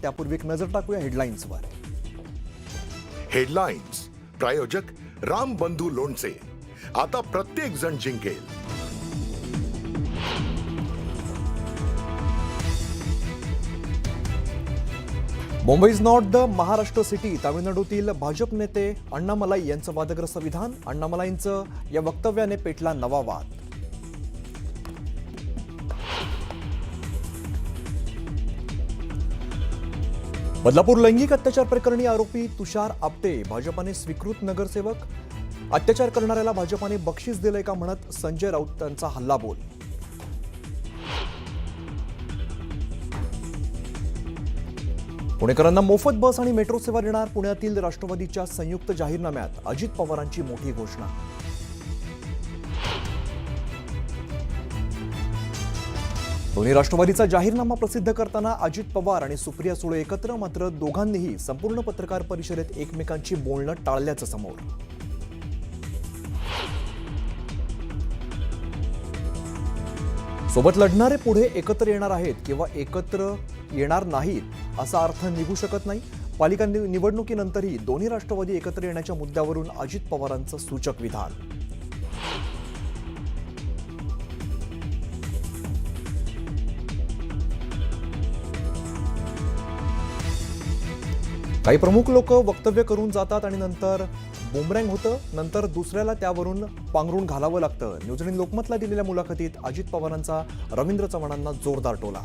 त्यापूर्वी एक नजर टाकूया हेडलाईन्सवर. हेडलाईन्स प्रायोजक राम बंधू लोणचे. आता प्रत्येक जण जिंकेल. Mumbai is not the Maharashtra city. तामिळनाडूतील भाजप नेते अण्णामलाई यांचं वादग्रस्त विधान. अण्णामलाईंचं या वक्तव्याने पेटला नवा वाद. बदलापूर लैंगिक अत्याचार प्रकरणी आरोपी तुषार आपटे भाजपाने स्वीकृत नगरसेवक. अत्याचार करणाऱ्याला भाजपाने बक्षीस दिलंय का म्हणत संजय राऊत यांचा हल्लाबोल. पुणेकरांना मोफत बस आणि मेट्रो सेवा देणार. पुण्यातील राष्ट्रवादीच्या संयुक्त जाहीरनाम्यात अजित पवारांची मोठी घोषणा. दोन्ही राष्ट्रवादीचा जाहीरनामा प्रसिद्ध करताना अजित पवार आणि सुप्रिया सुळे एकत्र, मात्र दोघांनीही संपूर्ण पत्रकार परिषदेत एकमेकांची बोलणं टाळल्याचं समोर. सोबत लढणारे पुढे एकत्र येणार आहेत किंवा एकत्र येणार नाहीत असा अर्थ निघू शकत नाही. पालिका निवडणुकीनंतरही दोन्ही राष्ट्रवादी एकत्र येण्याच्या मुद्द्यावरून अजित पवारांचं सूचक विधान. काही प्रमुख लोक वक्तव्य करून जातात आणि नंतर बुमरँग होतं, नंतर दुसऱ्याला त्यावरून पांघरून घालावं लागतं. न्यूझीलंड लोकमतला दिलेल्या मुलाखतीत अजित पवारांचा रवींद्र चव्हाणांना जोरदार टोला.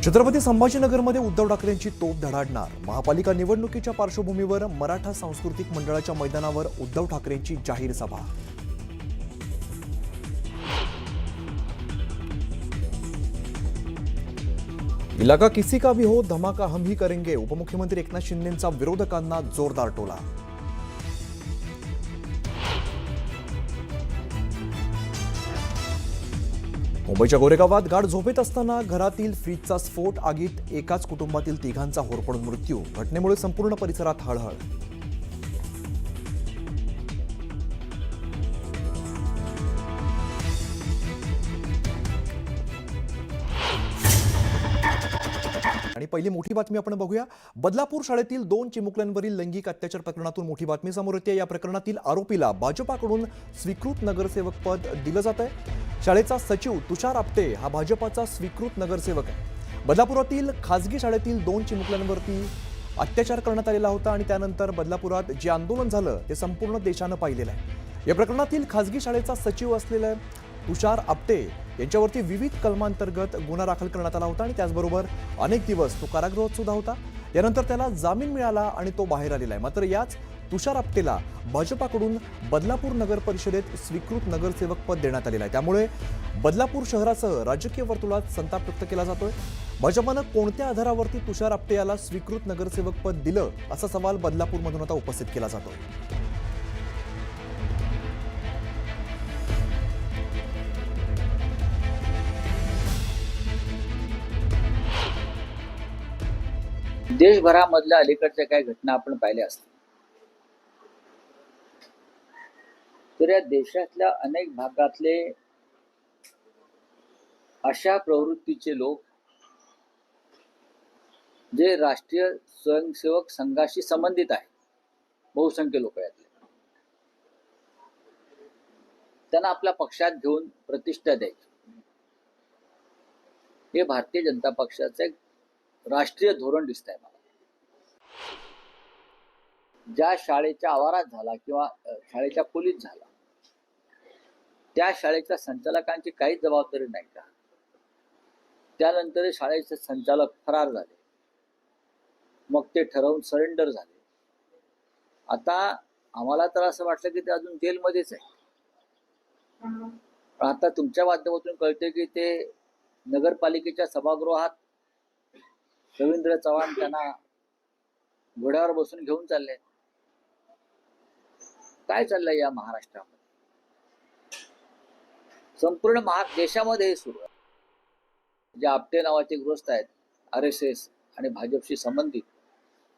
छत्रपती संभाजीनगरमध्ये उद्धव ठाकरेंची तोफ धडाडणार. महापालिका निवडणुकीच्या पार्श्वभूमीवर मराठा सांस्कृतिक मंडळाच्या मैदानावर उद्धव ठाकरेंची जाहीर सभा. इलाका किसी का भी हो, धमाका हम ही करेंगे. उपमुख्यमंत्री एकनाथ शिंदेंचा विरोधकांना जोरदार टोला. मुंबईच्या गोरेगावात गाढ झोपेत असताना घरातील फ्रीजचा स्फोट, आगीत एकाच कुटुंबातील तिघांचा होरपळून मृत्यू. घटनेमुळे संपूर्ण परिसरात हळहळ. आणि पहिली मोठी बातमी आपण बघूया. बदलापूर शाळेतील 2 चिमुकल्यांवरील लैंगिक अत्याचार प्रकरणातून मोठी बातमी समोर येते. या प्रकरणातील आरोपीला भाजपाकडून स्वीकृत नगरसेवक पद दिलं जात आहे. शाळेचा सचिव तुषार आपटे हा भाजपाचा स्वीकृत नगरसेवक आहे. बदलापुरातील खासगी शाळेतील 2 चिमुकल्यांवरती अत्याचार करण्यात आलेला होता आणि त्यानंतर बदलापुरात जे आंदोलन झालं ते संपूर्ण देशानं पाहिलेलं आहे. या प्रकरणातील खासगी शाळेचा सचिव असलेला तुषार आपटे यांच्यावरती विविध कलमांतर्गत गुन्हा दाखल करण्यात आला होता आणि त्याचबरोबर अनेक दिवस तो कारागृहात सुद्धा होता. यानंतर त्याला जामीन मिळाला आणि तो बाहेर आलेला आहे. मात्र याच तुषार आपटेला भाजपाकडून बदलापूर नगर परिषदेत स्वीकृत नगरसेवक पद देण्यात आलेलं आहे. त्यामुळे बदलापूर शहरासह राजकीय वर्तुळात संताप व्यक्त केला जातोय. भाजपानं कोणत्या आधारावरती तुषार आपटे याला स्वीकृत नगरसेवक पद दिलं असा सवाल बदलापूरमधून आता उपस्थित केला जातोय. देशभरामधल्या अलीकडच्या काही घटना आपण पाहिल्या असतील तर या देशातल्या अनेक भागातले अशा प्रवृत्तीचे लोक जे राष्ट्रीय स्वयंसेवक संघाशी संबंधित आहेत, बहुसंख्य लोक यातले, त्यांना आपल्या पक्षात घेऊन प्रतिष्ठा द्यायची, हे भारतीय जनता पक्षाचं एक राष्ट्रीय धोरण दिसत आहे मला. ज्या शाळेच्या आवारात झाला किंवा शाळेच्या खोलीत झाला त्या शाळेच्या संचालकांची काहीच जबाबदारी नाही का? त्यानंतर शाळेचे संचालक फरार झाले, मग ते ठरवून सरेंडर झाले. आता आम्हाला तर असं वाटलं की ते अजून जेलमध्येच आहे. आता तुमच्या माध्यमातून कळते की ते नगरपालिकेच्या सभागृहात रवींद्र चव्हाण त्यांना घोड्यावर बसून घेऊन चालले. काय चाललंय या महाराष्ट्रामध्ये? संपूर्ण देशामध्ये हे सुरू आहे. जे आपटे नावाचे गृहस्थ आहेत RSS आणि भाजपशी संबंधित,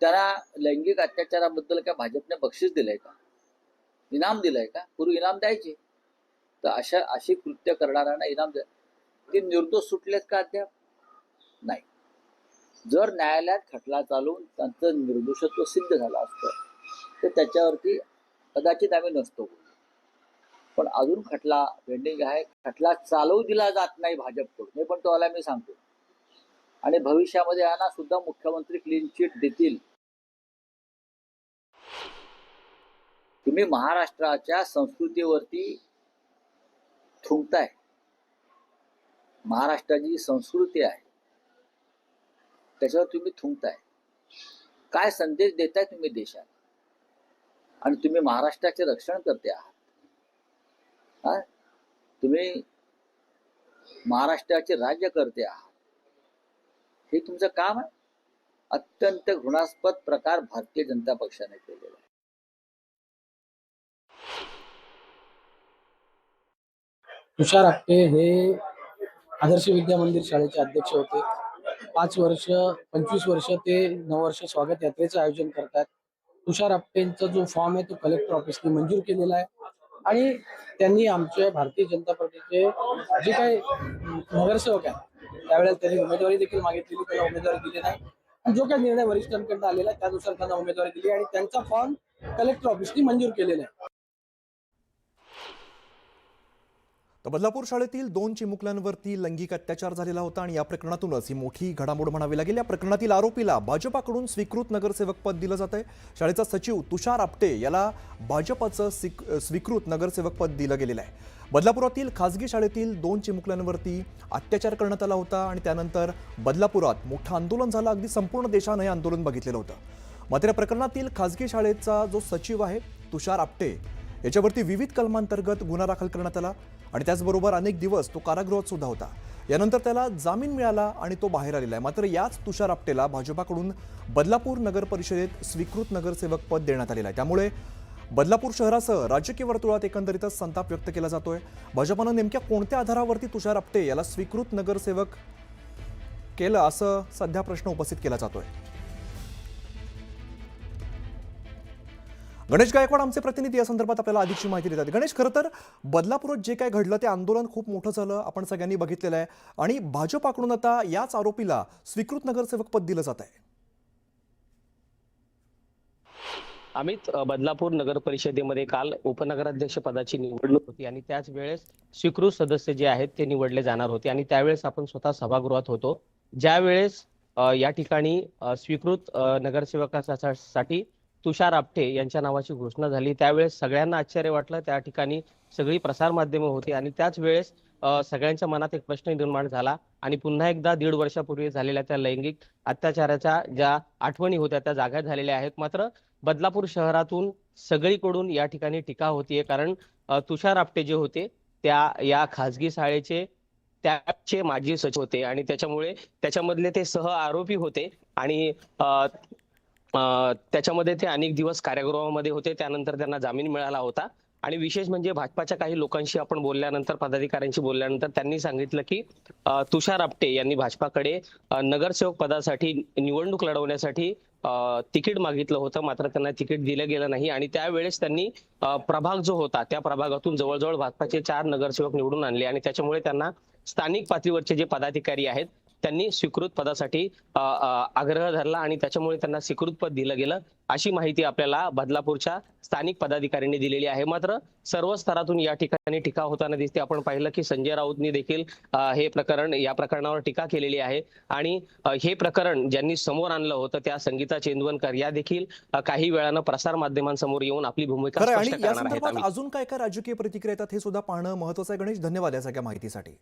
त्यांना लैंगिक अत्याचाराबद्दल काय भाजपने बक्षीस दिलंय का? इनाम दिलंय का? पूर्वी इनाम द्यायचे, तर अशी कृत्य करणाऱ्यांना इनाम ते निर्दोष सुटलेत का अद्याप? नाही. जर न्यायालयात खटला चालून त्यांचं निर्दोषत्व सिद्ध झालं असतं तर त्याच्यावरती कदाचित आम्ही नसतो बोललो. पण अजून खटला पेंडिंग आहे. खटला चालवू दिला जात नाही भाजपकडून, हे पण तुम्हाला मी सांगतो. आणि भविष्यामध्ये यांना सुद्धा मुख्यमंत्री क्लीन चिट देतील. तुम्ही महाराष्ट्राच्या संस्कृतीवरती थुंकताय. महाराष्ट्राची संस्कृती आहे त्याच्यावर तुम्ही थुंकताय. काय संदेश देताय तुम्ही देशात? आणि तुम्ही महाराष्ट्राचे रक्षण करते आहात. तुम्ही महाराष्ट्राचे राज्य करते आहात. हे तुमचं काम आहे. अत्यंत घृणास्पद प्रकार भारतीय जनता पक्षाने केलेला आहे. तुषार आपटे हे आदर्श विद्या मंदिर शाळेचे अध्यक्ष होते. 25 वर्ष ते 9 वर्ष स्वागत यात्रेचं आयोजन करतात. तुषार आपटेंचा जो फॉर्म आहे तो कलेक्टर ऑफिसने मंजूर केलेला आहे आणि त्यांनी आमच्या भारतीय जनता पार्टीचे जे काही नगरसेवक आहेत त्यावेळेला त्यांनी उमेदवारी देखील मागितलेली, त्याला उमेदवारी दिली नाही. आणि जो काही निर्णय वरिष्ठांकडून आलेला आहे त्यानुसार त्यांना उमेदवारी दिली आणि त्यांचा फॉर्म कलेक्टर ऑफिसने मंजूर केलेला आहे. तर बदलापूर शाळेतील 2 चिमुकल्यांवरती लैंगिक अत्याचार झालेला होता आणि या प्रकरणातूनच ही मोठी घडामोड म्हणावी लागेल. या प्रकरणातील आरोपीला भाजपाकडून स्वीकृत नगरसेवक पद दिलं जात आहे. शाळेचा सचिव तुषार आपटे याला भाजपचं स्वीकृत नगरसेवक पद दिलं गेलेलं आहे. बदलापुरातील खासगी शाळेतील 2 चिमुकल्यांवरती अत्याचार करण्यात आला होता आणि त्यानंतर बदलापुरात मोठं आंदोलन झालं. अगदी संपूर्ण देशानं हे आंदोलन बघितलेलं होतं. मात्र या प्रकरणातील खासगी शाळेचा जो सचिव आहे तुषार आपटे याच्यावरती विविध कलमांतर्गत गुन्हा दाखल करण्यात आला आणि त्याचबरोबर अनेक दिवस तो कारागृहात सुद्धा होता. यानंतर त्याला जामीन मिळाला आणि तो बाहेर आलेला आहे. मात्र याच तुषार आपटेला भाजपाकडून बदलापूर नगर परिषदेत स्वीकृत नगरसेवक पद देण्यात आलेलं आहे. त्यामुळे बदलापूर शहरासह राजकीय वर्तुळात एकंदरीतच संताप व्यक्त केला जातोय. भाजपानं नेमक्या कोणत्या आधारावरती तुषार आपटे याला स्वीकृत नगरसेवक केलं असं सध्या प्रश्न उपस्थित केला जातोय. गणेश गायकवाड आमचे प्रतिनिधी या संदर्भात आपल्याला अधिकची माहिती देतात. गणेश, खरं तर बदलापुरात जे काय घडलं ते आंदोलन खूप मोठं झालं, आपण सगळ्यांनी बघितलेलं आहे आणि भाजपाकडून आता याच आरोपीला स्वीकृत नगरसेवक पद दिलं जात आहे. अमित, बदलापूर नगर परिषदेमध्ये काल उपनगराध्यक्ष पदाची निवडणूक होती आणि त्याच वेळेस स्वीकृत सदस्य जे आहेत ते निवडले जाणार होते आणि त्यावेळेस आपण स्वतः सभागृहात होतो. ज्या वेळेस या ठिकाणी स्वीकृत नगरसेवकासाठी तुषार आपटे यांच्या नावाची घोषणा झाली त्यावेळेस सगळ्यांना आश्चर्य वाटलं. त्या ठिकाणी सगळी प्रसारमाध्यमं होती आणि त्याच वेळेस सगळ्यांच्या मनात एक प्रश्न निर्माण झाला आणि पुन्हा एकदा 1.5 वर्षापूर्वी झालेल्या त्या लैंगिक अत्याचाराच्या ज्या आठवणी होत्या त्या जाग्या झालेल्या आहेत. मात्र बदलापूर शहरातून सगळीकडून या ठिकाणी टीका होतीये कारण तुषार आपटे जे होते त्या या खासगी शाळेचे त्याचे माजी सचिव होते आणि त्याच्यामुळे त्याच्यामधले ते सह आरोपी होते आणि त्याच्यामध्ये ते अनेक दिवस कारागृहामध्ये होते. त्यानंतर त्यांना जामीन मिळाला होता आणि विशेष म्हणजे भाजपाच्या काही लोकांशी आपण बोलल्यानंतर, पदाधिकाऱ्यांशी बोलल्यानंतर त्यांनी सांगितलं की तुषार आपटे यांनी भाजपाकडे नगरसेवक पदासाठी निवडणूक लढवण्यासाठी तिकीट मागितलं होतं, मात्र त्यांना तिकीट दिलं गेलं नाही आणि त्यावेळेस त्यांनी प्रभाग जो होता त्या प्रभागातून जवळजवळ भाजपाचे 4 नगरसेवक निवडून आणले आणि त्याच्यामुळे त्यांना स्थानिक पातळीवरचे जे पदाधिकारी आहेत त्यांनी स्वीकृत पदासाठी आग्रह धरला आणि त्याच्यामुळे त्यांना स्वीकृत पद दिलं गेलं अशी माहिती आपल्याला बदलापूरच्या स्थानिक पदाधिकाऱ्यांनी दिलेली आहे. मात्र सर्व स्तरातून या ठिकाणी टीका होताना दिसते. आपण पाहिलं की संजय राऊतनी देखील या प्रकरणावर टीका केलेली आहे आणि हे प्रकरण ज्यांनी समोर आणलं होतं त्या संगीता चेंदवनकर या देखील काही वेळानं प्रसार माध्यमांसमोर येऊन आपली भूमिका स्पष्ट करणार आहेत. अजून काय काय राजकीय प्रतिक्रिया येतात हे सुद्धा पाहणं महत्त्वाचं आहे. गणेश, धन्यवाद या सगळ्या माहितीसाठी.